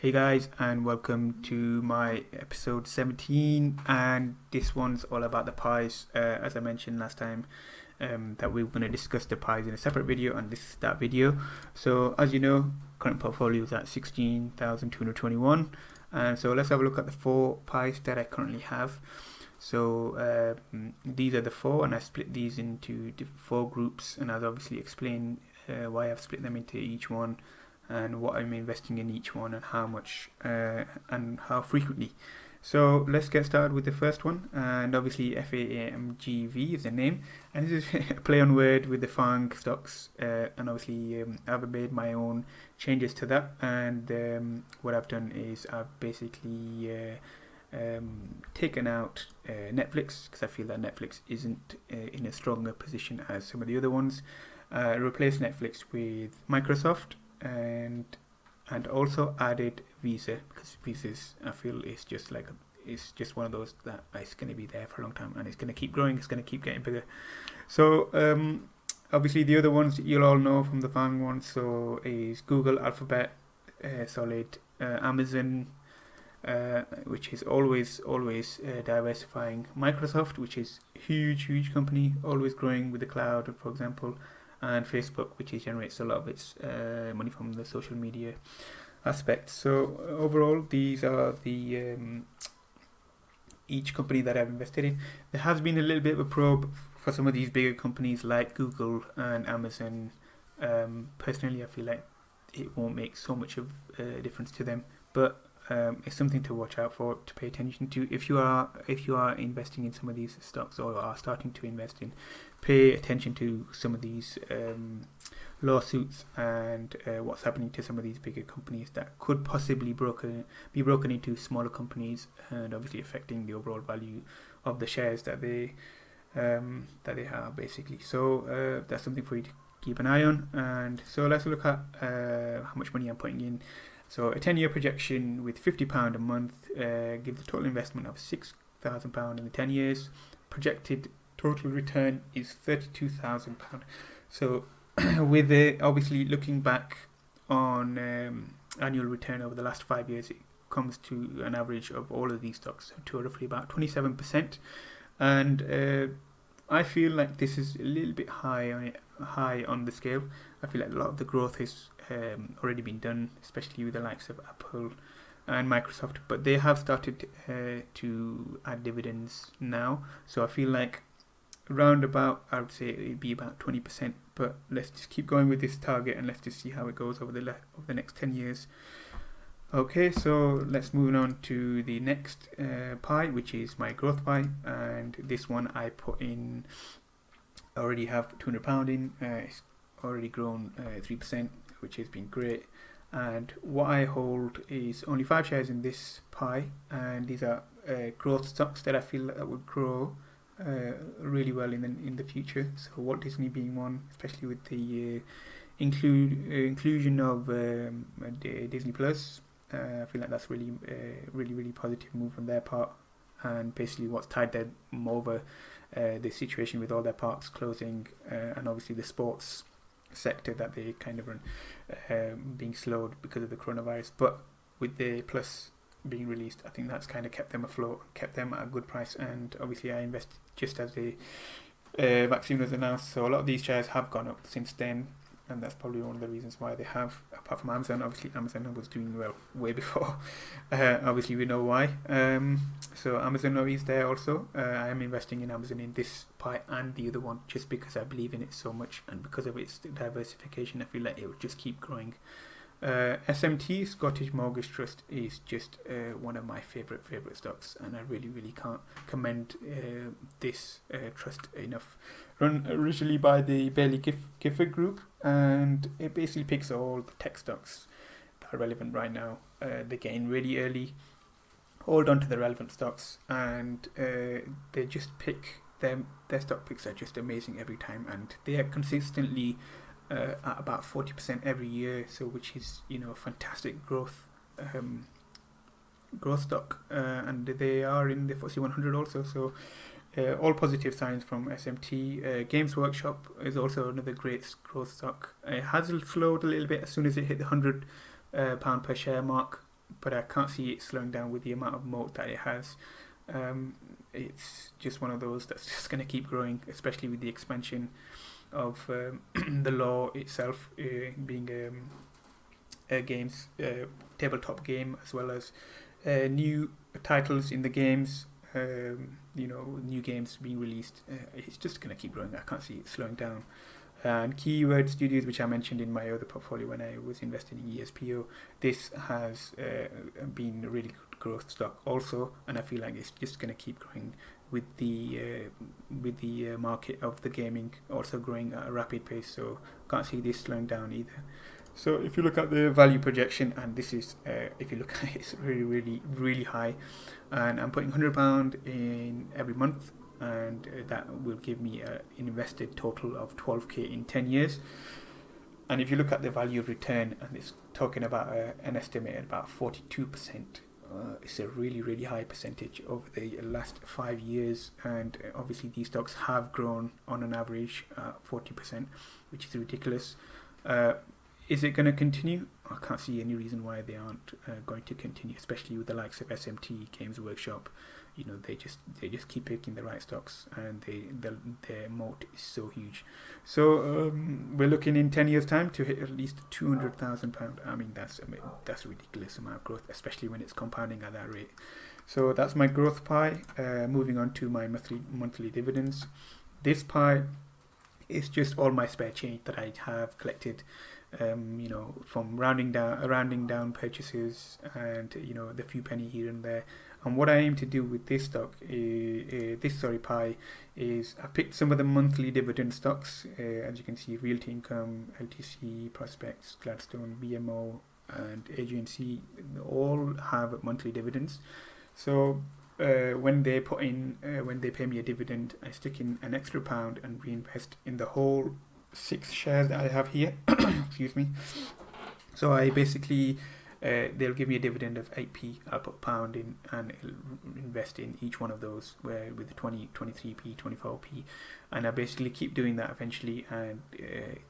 Hey guys, and welcome to my episode 17. And this one's all about the pies. As I mentioned last time, that we were going to discuss the pies in a separate video, and this is that video. So, as you know, current portfolio is at 16,221. And so, let's have a look at the four pies that I currently have. So, these are the four, and I split these into four groups, and I'll obviously explain why I've split them into each one, and what I'm investing in each one, and how much and how frequently. So let's get started with the first one, and obviously FAAMGV is the name, and this is a play on word with the FAANG stocks, and obviously I've made my own changes to that, and what I've done is I've basically taken out Netflix, because I feel that Netflix isn't in a stronger position as some of the other ones. Replaced Netflix with Microsoft, and also added Visa, because Visa's, I feel, is just like it's just one of those that is going to be there for a long time, and it's going to keep growing, it's going to keep getting bigger. So obviously the other ones you'll all know from the FANG ones, so is Google, Alphabet, Solid, Amazon, which is always diversifying, Microsoft, which is huge company, always growing with the cloud, for example, and Facebook, which generates a lot of its money from the social media aspect. So overall, these are the each company that I've invested in. There has been a little bit of a probe for some of these bigger companies like Google and Amazon. Personally, I feel like it won't make so much of a difference to them, but it's something to watch out for, to pay attention to. If you are investing in some of these stocks, or are starting to invest in, pay attention to some of these lawsuits and what's happening to some of these bigger companies that could possibly be broken into smaller companies, and obviously affecting the overall value of the shares that they have, basically. So that's something for you to keep an eye on. And so let's look at how much money I'm putting in. So a 10-year projection with £50 a month gives a total investment of £6,000 in the 10 years. Projected total return is £32,000. So with obviously looking back on annual return over the last 5 years, it comes to an average of all of these stocks to roughly about 27%. And I feel like this is a little bit high on the scale. I feel like a lot of the growth has already been done, especially with the likes of Apple and Microsoft, but they have started to add dividends now. So I feel like around about, I would say it'd be about 20%, but let's just keep going with this target, and let's just see how it goes over the next 10 years. Okay, so let's move on to the next pie, which is my growth pie, and this one I put in, I already have £200 in. It's already grown 3%, which has been great. And what I hold is only 5 shares in this pie, and these are growth stocks that I feel that would grow really well in the future. So Walt Disney being one, especially with the inclusion of Disney Plus. I feel like that's really positive move on their part, and basically what's tied them over the situation with all their parks closing, and obviously the sports sector that they kind of run being slowed because of the coronavirus. But with the Plus being released, I think that's kind of kept them afloat, kept them at a good price. And obviously I invested just as the vaccine was announced, so a lot of these shares have gone up since then, and that's probably one of the reasons why they have, apart from Amazon. Obviously Amazon was doing well way before. Obviously we know why. So Amazon is there also. I am investing in Amazon in this pie and the other one, just because I believe in it so much, and because of its diversification, I feel like it will just keep growing. SMT, Scottish Mortgage Trust, is just one of my favourite stocks, and I really can't commend this trust enough. Run originally by the Baillie Gifford Group, and it basically picks all the tech stocks that are relevant right now. They get in really early, hold on to the relevant stocks, and they just pick them. Their stock picks are just amazing every time, and they are consistently at about 40% every year, so which is, a fantastic growth stock, and they are in the FTSE 100 also. So all positive signs from SMT. Games Workshop is also another great growth stock. It has slowed a little bit as soon as it hit the £100 per share mark, but I can't see it slowing down with the amount of moat that it has. It's just one of those that's just going to keep growing, especially with the expansion of the law itself being a games tabletop game, as well as new titles in the games. New games being released. It's just going to keep growing. I can't see it slowing down. And Keyword Studios, which I mentioned in my other portfolio when I was investing in ESPO, this has been a really good growth stock also, and I feel like it's just going to keep growing with the market of the gaming also growing at a rapid pace. So can't see this slowing down either. So if you look at the value projection, and this is if you look at it, it's really, really, really high, and I'm putting £100 in every month, and that will give me an invested total of 12k in 10 years. And if you look at the value of return, and it's talking about an estimated about 42%, it's a really, really high percentage over the last 5 years. And obviously these stocks have grown on an average 40%, which is ridiculous. Is it going to continue? I can't see any reason why they aren't going to continue, especially with the likes of SMT, Games Workshop. They just keep picking the right stocks, and their moat is so huge. So we're looking in 10 years' time to hit at least £200,000. I mean, that's a ridiculous amount of growth, especially when it's compounding at that rate. So that's my growth pie. Moving on to my monthly dividends. This pie is just all my spare change that I have collected. From rounding down purchases, and the few penny here and there. And what I aim to do with this stock, pie, is I picked some of the monthly dividend stocks. As you can see, Realty Income, LTC, Prospects, Gladstone, BMO, and AGNC all have monthly dividends. So when they pay me a dividend, I stick in an extra £1 and reinvest in the whole 6 shares that I have here. Excuse me. So I basically they'll give me a dividend of 8p. I'll put £1 in and invest in each one of those, where with the 20, 23p, 24p, and I basically keep doing that eventually. And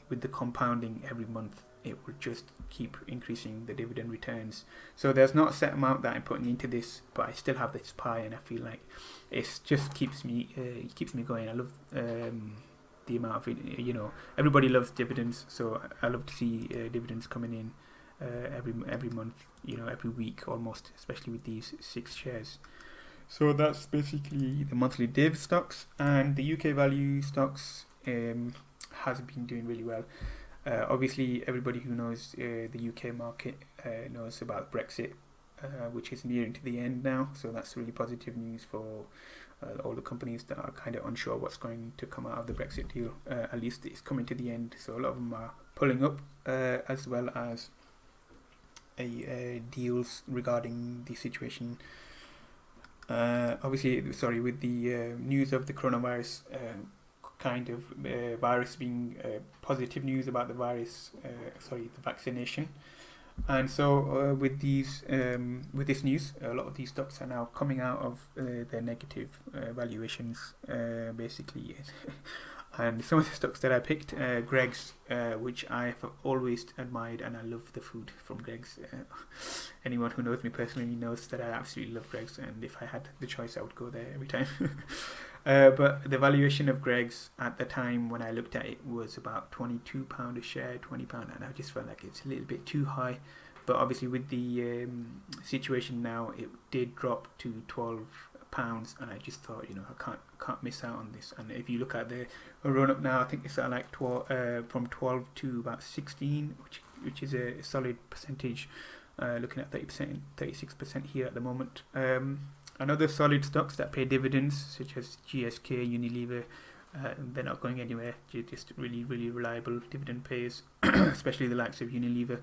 with the compounding every month, it will just keep increasing the dividend returns. So there's not a set amount that I'm putting into this, but I still have this pie, and I feel like it just keeps me going. I love the amount of everybody loves dividends, so I love to see dividends coming in every month, every week almost, especially with these 6 shares. So that's basically the monthly div stocks. And the UK value stocks has been doing really well. Obviously everybody who knows the UK market knows about Brexit, which is nearing to the end now, so that's really positive news for all the companies that are kind of unsure what's going to come out of the Brexit deal. At least it's coming to the end, so a lot of them are pulling up, as well as deals regarding the situation. With the news of the coronavirus, virus being positive news about the virus, the vaccination. And so with this news, a lot of these stocks are now coming out of their negative valuations, basically. And some of the stocks that I picked, Greggs, which I've always admired, and I love the food from Greggs. Anyone who knows me personally knows that I absolutely love Greggs, and if I had the choice, I would go there every time. But the valuation of Greggs at the time when I looked at it was about £22 a share, £20, and I just felt like it's a little bit too high. But obviously with the situation now, it did drop to £12, and I just thought, I can't miss out on this. And if you look at the run up now, I think it's at like 12, from 12 to about 16, which is a solid percentage. Looking at 30%, 36% here at the moment. Another solid stocks that pay dividends, such as GSK, Unilever, they're not going anywhere. They're just really, really reliable dividend payers, especially the likes of Unilever.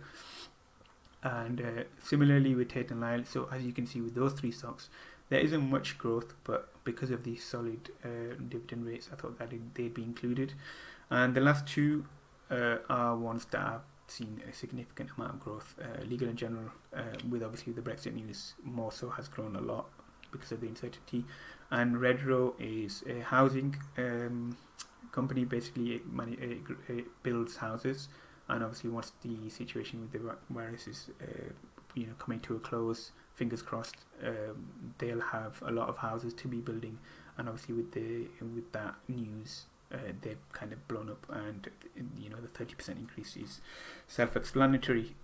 And similarly with Tate & Lyle. So as you can see with those 3 stocks, there isn't much growth, but because of these solid dividend rates, I thought that they'd be included. And the last 2 are ones that have seen a significant amount of growth. Legal & General, with obviously the Brexit news, more so has grown a lot because of the uncertainty. And Redrow is a housing company. Basically it builds houses, and obviously once the situation with the virus is coming to a close. Fingers crossed. They'll have a lot of houses to be building, and obviously with that news, they've kind of blown up, and the 30% increase is self-explanatory.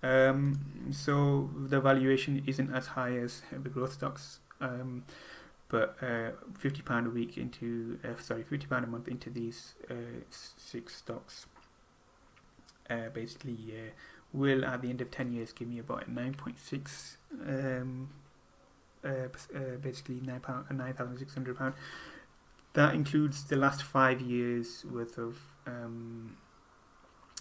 So the valuation isn't as high as the growth stocks, but £50 a week into £50 a month into these 6 stocks basically will at the end of 10 years give me about 9.6 basically £9,600. That includes the last 5 years worth of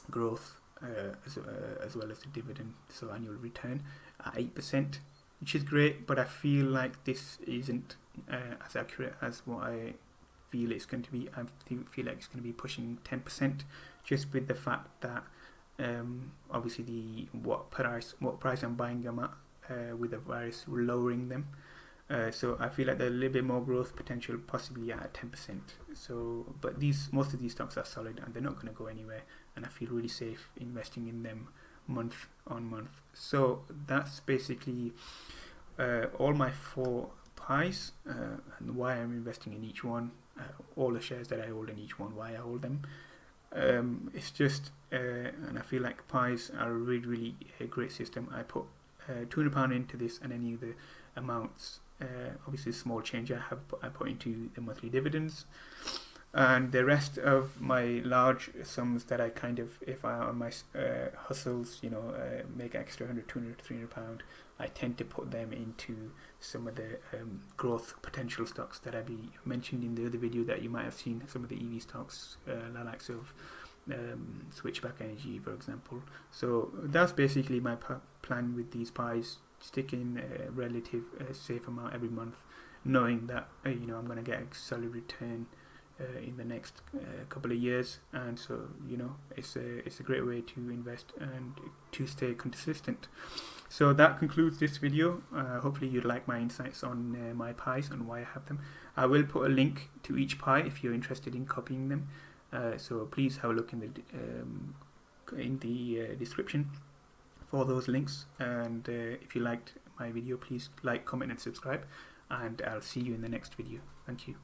growth, as well as the dividend, so annual return at 8%, which is great, but I feel like this isn't as accurate as what I feel it's going to be. I feel like it's going to be pushing 10%, just with the fact that obviously what price I'm buying them at, with the virus lowering them. So I feel like there's a little bit more growth potential, possibly at 10%. So, but most of these stocks are solid and they're not going to go anywhere, and I feel really safe investing in them month on month. So that's basically all my 4 pies, and why I'm investing in each one, all the shares that I hold in each one, why I hold them. It's just, and I feel like pies are a really a great system. I put £200 into this, and any of the amounts, obviously small change I put into the monthly dividends, and the rest of my large sums that I kind of, if I on my hustles, make extra 100, 200, 300 pound, I tend to put them into some of the growth potential stocks that I mentioned in the other video that you might have seen. Some of the EV stocks, the likes of Switchback Energy, for example. So that's basically my plan with these pies. Stick in a relative safe amount every month, knowing that I'm going to get a solid return in the next couple of years, and so it's a great way to invest and to stay consistent. So that concludes this video. Hopefully you'd like my insights on my pies and why I have them. I will put a link to each pie if you're interested in copying them, so please have a look in the description for those links. And if you liked my video, please like, comment and subscribe, and I'll see you in the next video. Thank you.